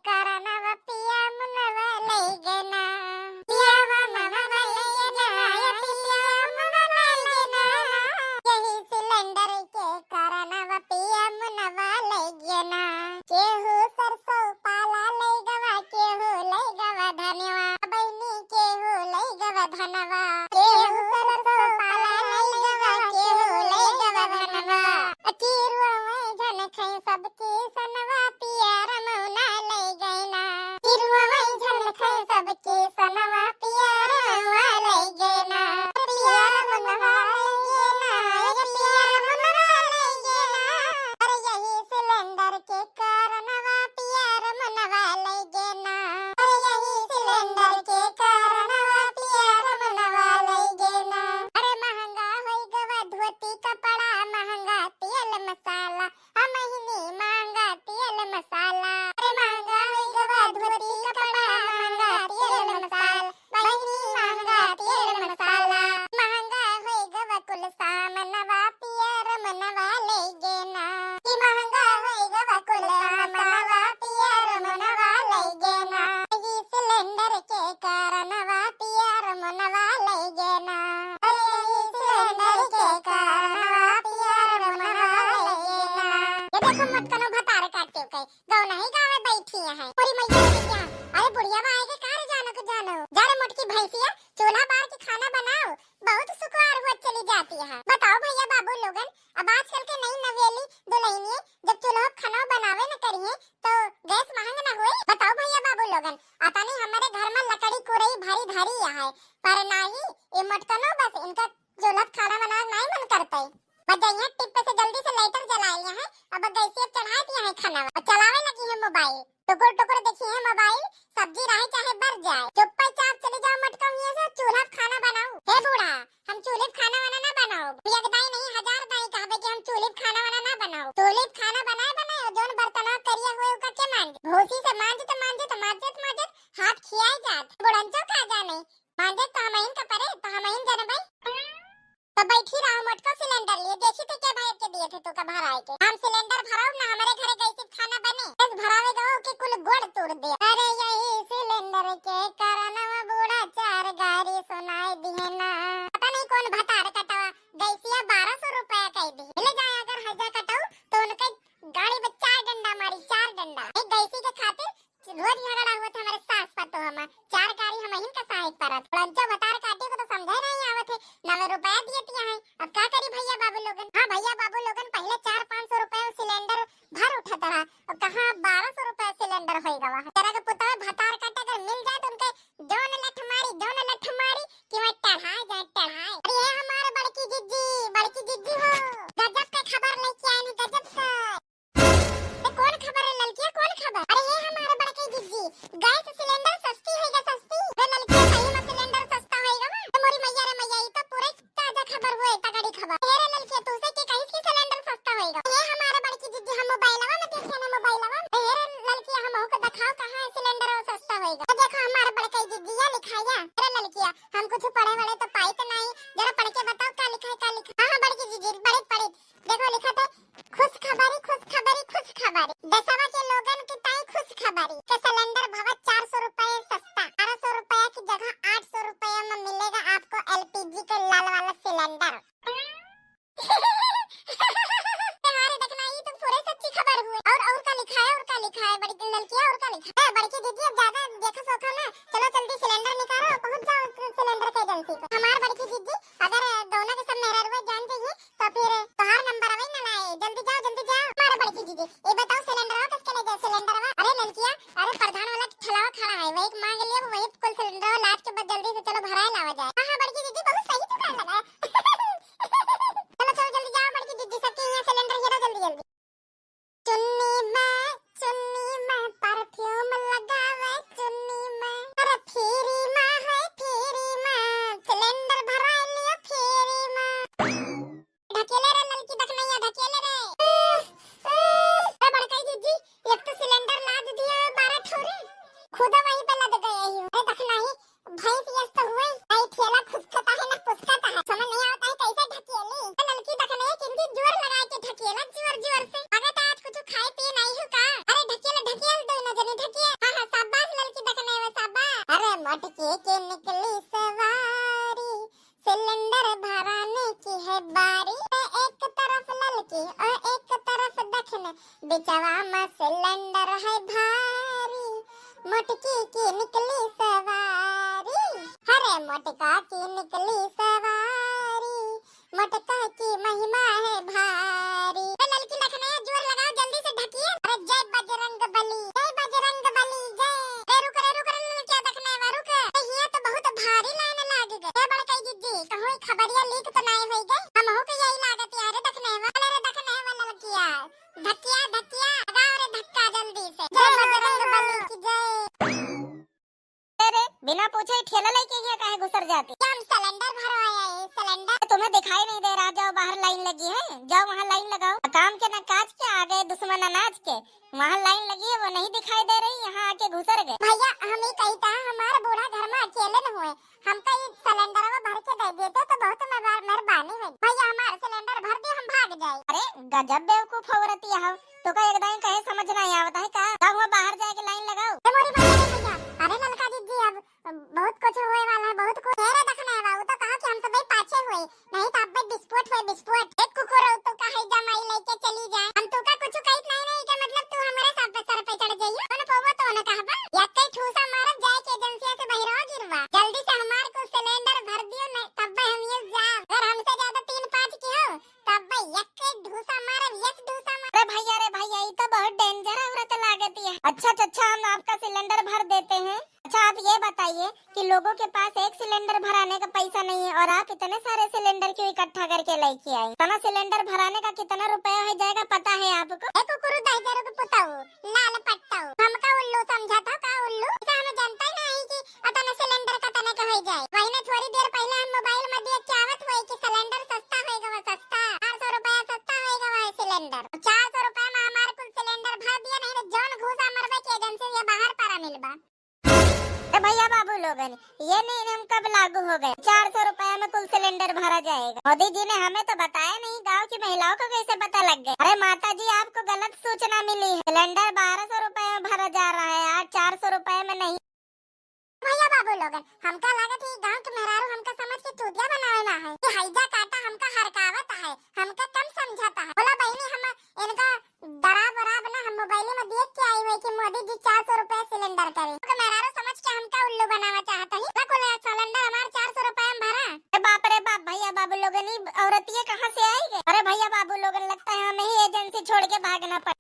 कारणव पिया मुनव लैगना पियावा मनव लैगना पिया मुनव लैगना यही सिलेंडर के कारणव पिया मुनव लैगना केहू सरसों पाला लैगवा केहू लैगवा धनवा बहिनी केहू लैगवा धनवा केहू सरसों पाला लैगवा केहू लैगवा धनवा अकीरुआ में जन खै सबके सनवा पिया रमौना लैगना किरुआ में जन खै सबके सनवा पिया रमौना लैगना पिया रमौना लैगना पिया रमौना लैगना अरे यही सिलेंडर के कारणवा पिया रमौना लैगना अरे यही सिलेंडर के कारणवा पिया रमौना लैगना अरे महंगा होई गवा धोती कपड़ा महंगा तेल मसाला महीने महंगा तेल मसाला अरे महंगा होई गवा धोती कपड़ा महंगा तेल मसाला महीने महंगा तेल मसाला महंगा होई गवा कुल सामनवा पिया रमनवा लैगना कि महंगा होई गवा कुल सामनवा पिया रमनवा लैगना ये सिलेंडर के कारणवा पिया रमनवा लैगना अरे ये सिलेंडर के कारणवा पिया रमनवा लैगना ये देखो मत कनो भतार काटे कई गौ नहीं गावे बैठी है पूरी मैया ने क्या अरे बुढ़िया बा आएगे कार जानो को जानो जरे मोटकी भैंसिया चूल्हा बार के खाना बनाओ बहुत सुकुआर हो चली जाती है बताओ भैया बाबू लोगन अब आजकल के नई नवेली दुल्हनिये जब चूल्हा खाना बनावे न करिए तो गैस महंगा न होए बताओ भैया बाबू लोगन आता नहीं हमारे घर में लकड़ी कुरई भारी भारी है पर नहीं ये मटकनो बस इनका चूल्हा खाना बनाना नहीं मन करता बजाइए टिप से जल्दी से लाइटर जला लिया है अब गैस पे चढ़ा दिया है खाना और चलावे लगी है मोबाइल टुकुर टुकुर देखिए है मोबाइल सब्जी रहे चाहे बर जाए चुपचाप चले जाओ मटका हुई से चूल्हा खाना बनाओ हे बूढ़ा हम चूल्हे खाना वाना ना बनाओ एक दाई नहीं हजार दाई कहबे कि हम चूल्हे खाना वाना ना बनाओ चूल्हे खाना बनाए जोन बर्तन करिया हुए का के मांज भूसी से मांजत हाथ खियाई जात बुढ़ंचो खा जाने मांजत तो हमइन का परे तो हमइन जन भाई तो बैठी रहो मटका सिलेंडर लिए देखी तो क्या भाई के दिए थे तो का भराए के हम सिलेंडर भराओ ना हमारे घरे कैसे खाना बने बस भरावे गओ के कुल गोड़ तोड़ दे अरे यही सिलेंडर के कारणवा बूढ़ा चार गाड़ी सुनाई दिए ना पता नहीं कौन भतार कटावा गैसिया 1200 रुपया कह दी ले जाए अगर हजार कटाऊ तो उनके गाड़ी में 4 डंडा मारी 4 डंडा एक गैसी के खातिर रोज झगड़ा हुआ था हमारे सास पतो हम 4 गाड़ी हम हिन का सहायक परत लंचो भतार काटे को तो समझे नहीं आवत है 9 रुपया दिए हैं अब क्या करी भैया बाबू लोगन हां भैया बाबू लोगन पहले 400-500 रुपए सिलेंडर भर उठाता रहा और कहां 1200 रुपए सिलेंडर होई गवा तेरा के पुता भतार काटे अगर मिल जाए तो उनके दोन लठ मारी कि मैं टढ़ाए अरे ये हमारे बड़की जिज्जी हो गजब का खबर लेके आए हैं गजब का ये कौन खबर है लड़कियां कौन खबर अरे ये हमारे बड़की जिज्जी गैस सिलेंडर सस्ती होएगा सस्ती वे लड़कियां सही में सिलेंडर सस्ता होएगा ना तो मोरी मैया रे मैया ये तो पूरे ताजा खबर हुए तगड़ी खबर ये रे लड़कियां तू से के कहीं की सिलेंडर सस्ता होएगा ये हमारे बड़की जिज्जी हम मोबाइलवा में देखे ना मोबाइलवा ये रे लड़कियां हम को दिखाओ कहां है सिलेंडर सस्ता होएगा तो देखो हमारे बड़की जिज्जी या लिखाया रे लड़कियां हम कुछ पढ़े वाले तो पाई तो नहीं जरा पढ़ के बताओ क्या लिखा है हां बड़की जिज्जी पढ़े देखो लिखा था खुश खबरी दसवा के लोगन की ताई खुश खबरी के सिलेंडर भवा 400 रुपए सस्ता 1200 रुपए की जगह 800 रुपए में मिलेगा आपको एलपीजी के लाल वाला सिलेंडर तुम्हारे देखना ये तो पूरे सच्ची खबर हुई और का लिखा है बड़ी लड़कियां और का लिखा है बड़ी दीदी अब ज्यादा देखो सोखो ना चलो जल्दी सिलेंडर निकालो पहुंच जाओ सिलेंडर के एजेंसी पे हमार बड़ी दीदी अगर दोनों के सब मेहररुआ जान जाइए तो फिर तोहार नंबर अवे ना लाए जल्दी जाओ हमारे बड़ी दीदी ये बताओ सिलेंडर किसके ले जाए सिलेंडर अरे लड़कियां अरे प्रधान वाला ठलावा खड़ा है वही मांग लिया वही कुल सिलेंडर लास्ट के बाद जल्दी से चलो भराए लावा जाए हां बड़ी दीदी बहुत सही तो कर लगा चलो जल्दी जाओ बड़ी दीदी सबके यहां सिलेंडर हीरो जल्दी चुन्नी में परफ्यूम लगावे चुन्नी में अरे फेरी में सिलेंडर भरा लिया फेरी में ढकेले रे लड़की ढकेले रे अरे बड़काई जीजी के निकली सवारी, सिलेंडर भराने की है बारी। एक तरफ ललकी और एक तरफ दक्षिण, बिचवा में सिलेंडर है भारी, मोटकी की निकली सवारी, हरे मोटका की निकली सवारी, मोटका की महिमा है भारी। ललकी लखने जोर लगाओ जल्दी से ढकिए। अरे जय बजरंग बली, जय बजरंग बली जय। रुक रे क्या देखने है रुक। ये तो बहुत भारी लाइन लाग गई। ए बड़का जीजी कहूं खबरिया लीक तो नहीं होई गई। हम हो के यही लागत यार देखने वाले रे देखने वाला ललकिया। धकिया धकिया लगाओ रे धक्का जल्दी से। जय बजरंग बली की जय। अरे बिना पूछे ठेला लेके ये काहे घुसर जाती? हम सिलेंडर भरवाया है। सिलेंडर तुम्हें दिखाई नहीं दे रहा? जाओ बाहर लाइन लगी है, जाओ वहाँ लाइन लगाओ। काम के न काज के आ गए दुश्मन अनाज के। वहाँ लाइन लगी है वो नहीं दिखाई दे रही, यहाँ आके घुसर गए। भैया हम ही कहता हमारा बूढ़ा घर में अकेले न हुए, हमका ये सिलेंडर वो भर के दे देते तो बहुत मेहरबानी हुई। भैया हमारा सिलेंडर भर दे हम भाग जाए। अरे गजब बेवकूफ औरत है तो का एकदम कहे समझ नहीं आवता है का? जाओ बाहर जाके लाइन लगाओ। भैया अरे ललका जी अब बहुत कुछ होए वाला है, बहुत कुछ है रे देखना है। बाबू तो कहा कि हम तो भाई पाछे हुए, नहीं तो अब भाई विस्फोट हुए विस्फोट। एक कुकुर तो कहे जमाई लेके चली जाए, हम तो का कुछ कहित नहीं का मतलब तू हमारे सर पे चढ़ जाइयो। कौन पोवा तो न कहा बा या कई ठूसा मार जाए के एजेंसी से बहिरा गिरवा। जल्दी से हमारे को सिलेंडर भर दियो नहीं तब भाई हम ये जा। अगर हमसे ज्यादा 3-5 की हो तब भाई एक ढूसा मारे, यस ढूसा मारे। रे भैया ये तो बहुत डेंजर औरत लागती है। अच्छा हम आपका सिलेंडर भर देते हैं। अच्छा आप ये बताइए कि लोगों के पास एक सिलेंडर भराने का पैसा नहीं है और आप इतने सारे सिलेंडर क्यों इकट्ठा करके लेके आए? इतना सिलेंडर भराने का कितना रुपया हो जाएगा पता है आपको? एक कुकुर 10,000 रुपए पुताऊ लाल पट्टाऊ हमका उल्लू समझा था का उल्लू? इसे हमें जानता ही नहीं कि अतने सिलेंडर का तने का हो जाए। वही ने थोड़ी देर पहले हम मोबाइल में देख के आवत हुए कि सिलेंडर सस्ता होएगा, वो सस्ता 400 रुपया सस्ता होएगा वो सिलेंडर। 400 रुपया में हमारे कुल सिलेंडर भर दिया, नहीं तो जौन घूसा मरबे के एजेंसी से बाहर पारा मिलबा। भैया बाबू लोगन ये नियम कब लागू हो गए? 400 रुपया में कुल सिलेंडर भरा जाएगा। मोदी जी ने हमें तो बताया नहीं, गांव की महिलाओं को कैसे पता लग गया? अरे माता जी आपको गलत सूचना मिली है, सिलेंडर 1200 रुपए में भरा जा रहा है यार, 400 रुपए में नहीं। भैया बाबू लोगन हमका लागत है गांव के मेहरारू हमका समझ के चूतिया बनाना है कि हैजा काटा हमका हरकावत है, हमका कम समझाता है। बोला बहनी हम इनका बराबर ना हम मोबाइल में देख के आई हुई कि मोदी जी 400 रुपए सिलेंडर करे तो मेहरारू समझ के हमका उल्लू बनावा चाहता है। ना कोले सिलेंडर हमारे 400 रुपए में भरा। रे बाप भैया बाबू लोगन औरतिये कहाँ से आई गए? अरे भैया बाबू लोगन लगता है हमें ही एजेंसी छोड़ के भागना पड़ा।